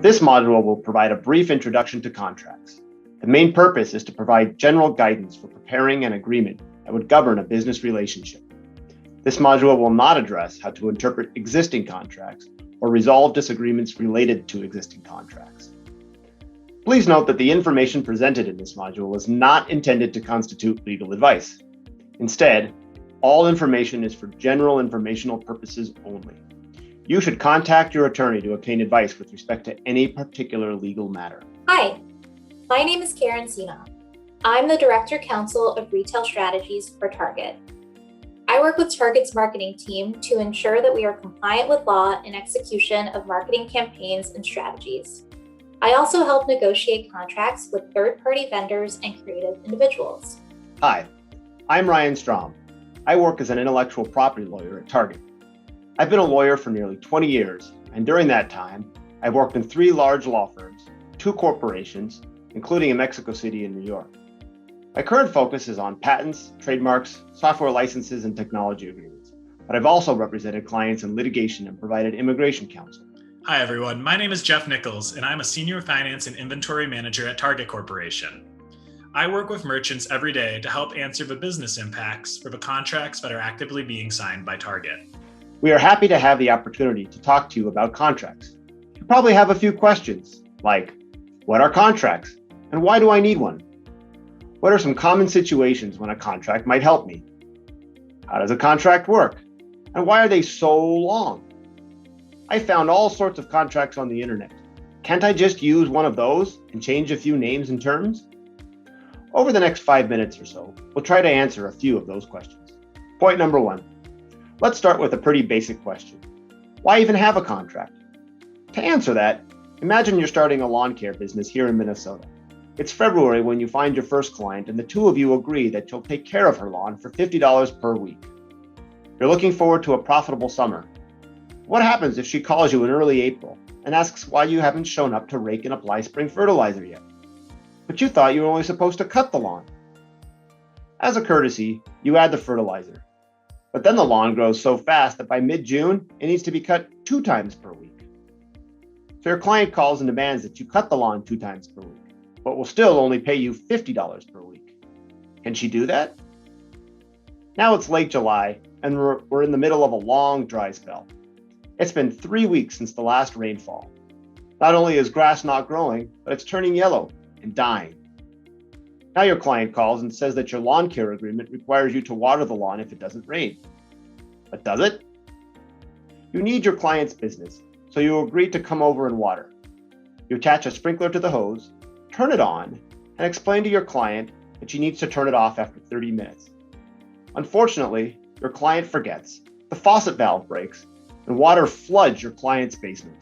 This module will provide a brief introduction to contracts. The main purpose is to provide general guidance for preparing an agreement that would govern a business relationship. This module will not address how to interpret existing contracts or resolve disagreements related to existing contracts. Please note that the information presented in this module is not intended to constitute legal advice. Instead, all information is for general informational purposes only. You should contact your attorney to obtain advice with respect to any particular legal matter. Hi, my name is Karen Sina. I'm the Director Counsel of Retail Strategies for Target. I work with Target's marketing team to ensure that we are compliant with law in execution of marketing campaigns and strategies. I also help negotiate contracts with third-party vendors and creative individuals. Hi, I'm Ryan Strom. I work as an intellectual property lawyer at Target. I've been a lawyer for nearly 20 years, and during that time, I've worked in 3 large law firms, 2 corporations, including in Mexico City and New York. My current focus is on patents, trademarks, software licenses, and technology agreements, but I've also represented clients in litigation and provided immigration counsel. Hi, everyone. My name is Jeff Nichols, and I'm a Senior Finance and Inventory Manager at Target Corporation. I work with merchants every day to help answer the business impacts for the contracts that are actively being signed by Target. We are happy to have the opportunity to talk to you about contracts. You probably have a few questions, like, what are contracts, and why do I need one? What are some common situations when a contract might help me? How does a contract work? And why are they so long? I found all sorts of contracts on the internet. Can't I just use one of those and change a few names and terms? Over the next 5 minutes or so, we'll try to answer a few of those questions. Point number 1. Let's start with a pretty basic question. Why even have a contract? To answer that, imagine you're starting a lawn care business here in Minnesota. It's February when you find your first client and the two of you agree that you'll take care of her lawn for $50 per week. You're looking forward to a profitable summer. What happens if she calls you in early April and asks why you haven't shown up to rake and apply spring fertilizer yet? But you thought you were only supposed to cut the lawn. As a courtesy, you add the fertilizer. But then the lawn grows so fast that by mid-June, it needs to be cut 2 times per week. So your client calls and demands that you cut the lawn 2 times per week, but will still only pay you $50 per week. Can she do that? Now it's late July, and we're in the middle of a long dry spell. It's been 3 weeks since the last rainfall. Not only is grass not growing, but it's turning yellow and dying. Now your client calls and says that your lawn care agreement requires you to water the lawn if it doesn't rain. But does it? You need your client's business, so you agree to come over and water. You attach a sprinkler to the hose, turn it on, and explain to your client that she needs to turn it off after 30 minutes. Unfortunately, your client forgets, the faucet valve breaks, and water floods your client's basement.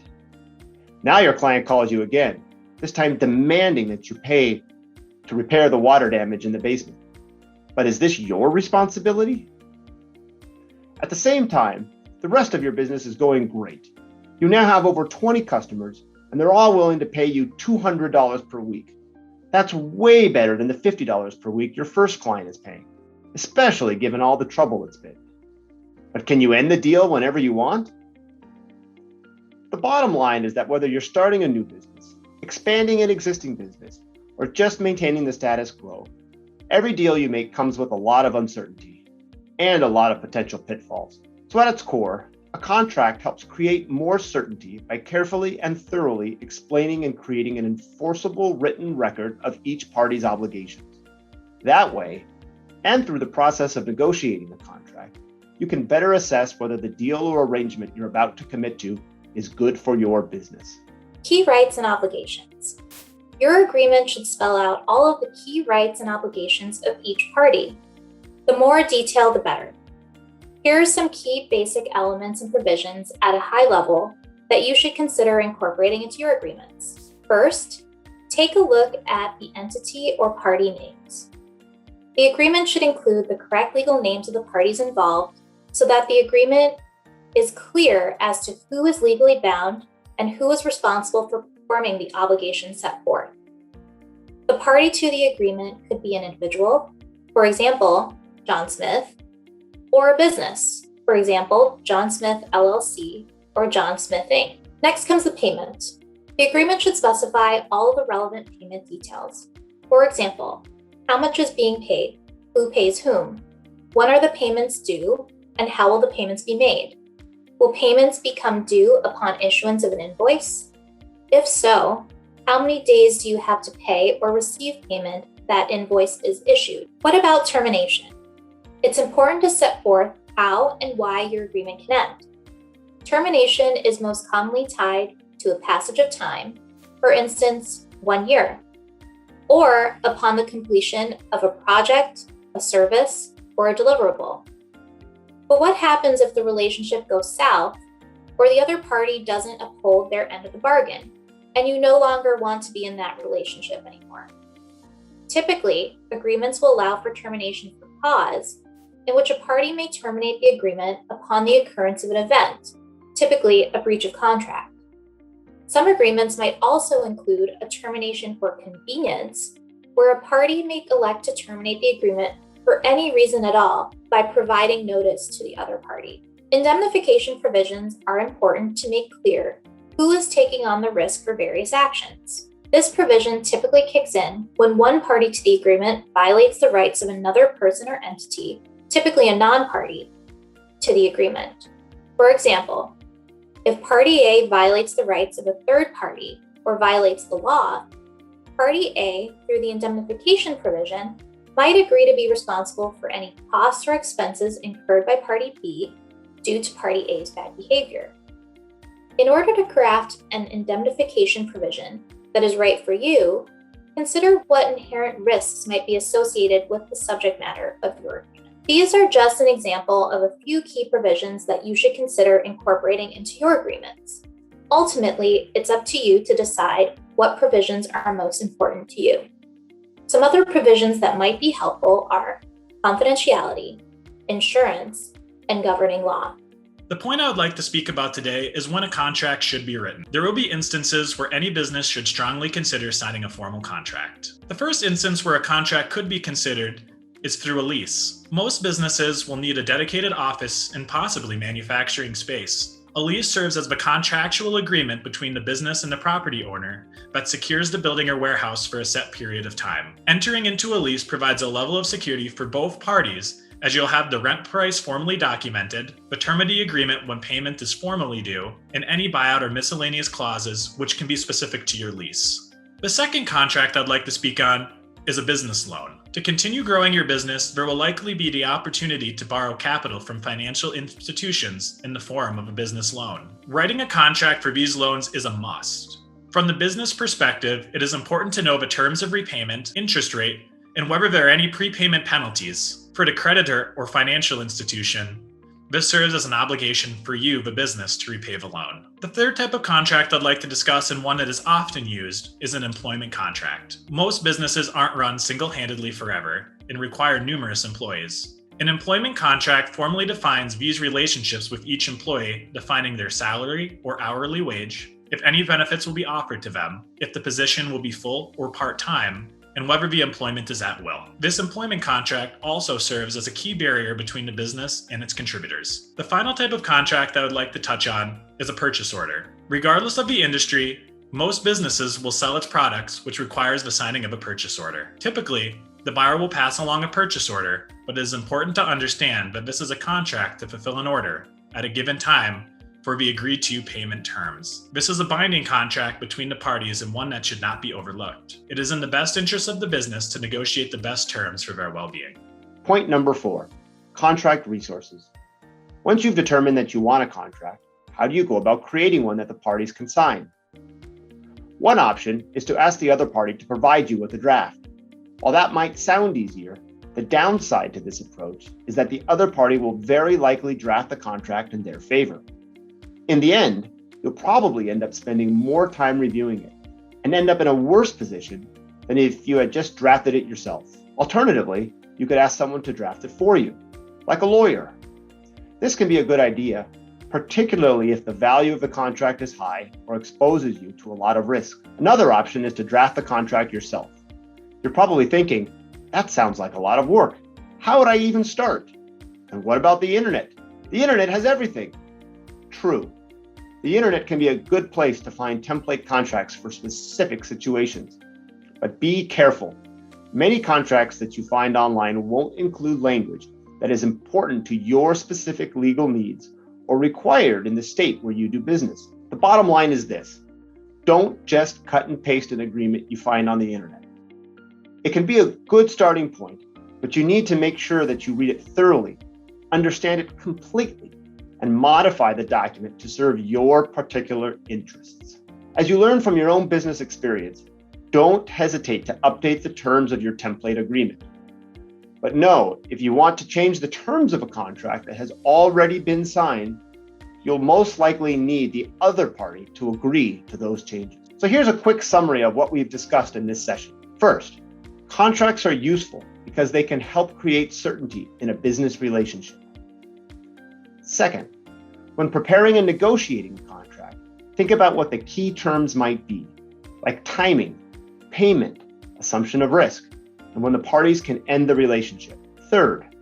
Now your client calls you again, this time demanding that you pay to repair the water damage in the basement. But is this your responsibility? At the same time, the rest of your business is going great. You now have over 20 customers, and they're all willing to pay you $200 per week. That's way better than the $50 per week your first client is paying, especially given all the trouble it's been. But can you end the deal whenever you want? The bottom line is that whether you're starting a new business, expanding an existing business, or just maintaining the status quo, every deal you make comes with a lot of uncertainty and a lot of potential pitfalls. So at its core, a contract helps create more certainty by carefully and thoroughly explaining and creating an enforceable written record of each party's obligations. That way, and through the process of negotiating the contract, you can better assess whether the deal or arrangement you're about to commit to is good for your business. Key rights and obligations. Your agreement should spell out all of the key rights and obligations of each party. The more detail, the better. Here are some key basic elements and provisions at a high level that you should consider incorporating into your agreements. First, take a look at the entity or party names. The agreement should include the correct legal names of the parties involved so that the agreement is clear as to who is legally bound and who is responsible for performing the obligations set forth. The party to the agreement could be an individual, for example, John Smith, or a business, for example, John Smith LLC or John Smith Inc. Next comes the payment. The agreement should specify all of the relevant payment details. For example, how much is being paid, who pays whom, when are the payments due, and how will the payments be made? Will payments become due upon issuance of an invoice? If so, how many days do you have to pay or receive payment that invoice is issued? What about termination? It's important to set forth how and why your agreement can end. Termination is most commonly tied to a passage of time, for instance, 1 year, or upon the completion of a project, a service, or a deliverable. But what happens if the relationship goes south, or the other party doesn't uphold their end of the bargain, and you no longer want to be in that relationship anymore? Typically, agreements will allow for termination for cause, in which a party may terminate the agreement upon the occurrence of an event, typically a breach of contract. Some agreements might also include a termination for convenience, where a party may elect to terminate the agreement for any reason at all by providing notice to the other party. Indemnification provisions are important to make clear who is taking on the risk for various actions. This provision typically kicks in when one party to the agreement violates the rights of another person or entity, typically a non-party, to the agreement. For example, if Party A violates the rights of a third party or violates the law, Party A, through the indemnification provision, might agree to be responsible for any costs or expenses incurred by Party B due to Party A's bad behavior. In order to craft an indemnification provision that is right for you, consider what inherent risks might be associated with the subject matter of your agreement. These are just an example of a few key provisions that you should consider incorporating into your agreements. Ultimately, it's up to you to decide what provisions are most important to you. Some other provisions that might be helpful are confidentiality, insurance, and governing law. The point I would like to speak about today is when a contract should be written. There will be instances where any business should strongly consider signing a formal contract. The first instance where a contract could be considered is through a lease. Most businesses will need a dedicated office and possibly manufacturing space. A lease serves as the contractual agreement between the business and the property owner that secures the building or warehouse for a set period of time. Entering into a lease provides a level of security for both parties, as you'll have the rent price formally documented, the term of the agreement when payment is formally due, and any buyout or miscellaneous clauses which can be specific to your lease. The second contract I'd like to speak on is a business loan. To continue growing your business, there will likely be the opportunity to borrow capital from financial institutions in the form of a business loan. Writing a contract for these loans is a must. From the business perspective, it is important to know the terms of repayment, interest rate, and whether there are any prepayment penalties. For the creditor or financial institution, this serves as an obligation for you, the business, to repay the loan. The third type of contract I'd like to discuss, and one that is often used, is an employment contract. Most businesses aren't run single-handedly forever and require numerous employees. An employment contract formally defines these relationships with each employee, defining their salary or hourly wage, if any benefits will be offered to them, if the position will be full or part-time, and whether the employment is at will. This employment contract also serves as a key barrier between the business and its contributors. The final type of contract I would like to touch on is a purchase order. Regardless of the industry, most businesses will sell its products, which requires the signing of a purchase order. Typically, the buyer will pass along a purchase order, but it is important to understand that this is a contract to fulfill an order at a given time for the agreed-to payment terms. This is a binding contract between the parties and one that should not be overlooked. It is in the best interest of the business to negotiate the best terms for their well-being. Point number 4, contract resources. Once you've determined that you want a contract, how do you go about creating one that the parties can sign? One option is to ask the other party to provide you with a draft. While that might sound easier, the downside to this approach is that the other party will very likely draft the contract in their favor. In the end, you'll probably end up spending more time reviewing it and end up in a worse position than if you had just drafted it yourself. Alternatively, you could ask someone to draft it for you, like a lawyer. This can be a good idea, particularly if the value of the contract is high or exposes you to a lot of risk. Another option is to draft the contract yourself. You're probably thinking, that sounds like a lot of work. How would I even start? And what about the internet? The internet has everything. True. The internet can be a good place to find template contracts for specific situations, but be careful. Many contracts that you find online won't include language that is important to your specific legal needs or required in the state where you do business. The bottom line is this: don't just cut and paste an agreement you find on the internet. It can be a good starting point, but you need to make sure that you read it thoroughly, understand it completely, and modify the document to serve your particular interests. As you learn from your own business experience, don't hesitate to update the terms of your template agreement. But know, if you want to change the terms of a contract that has already been signed, you'll most likely need the other party to agree to those changes. So here's a quick summary of what we've discussed in this session. First, contracts are useful because they can help create certainty in a business relationship. Second, when preparing and negotiating a contract, think about what the key terms might be, like timing, payment, assumption of risk, and when the parties can end the relationship. Third,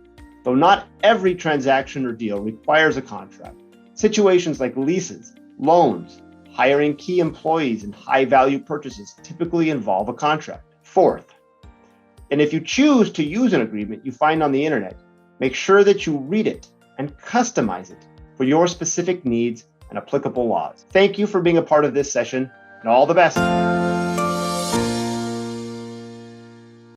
though not every transaction or deal requires a contract, situations like leases, loans, hiring key employees, and high-value purchases typically involve a contract. Fourth, and if you choose to use an agreement you find on the internet, make sure that you read it and customize it for your specific needs and applicable laws. Thank you for being a part of this session, and all the best.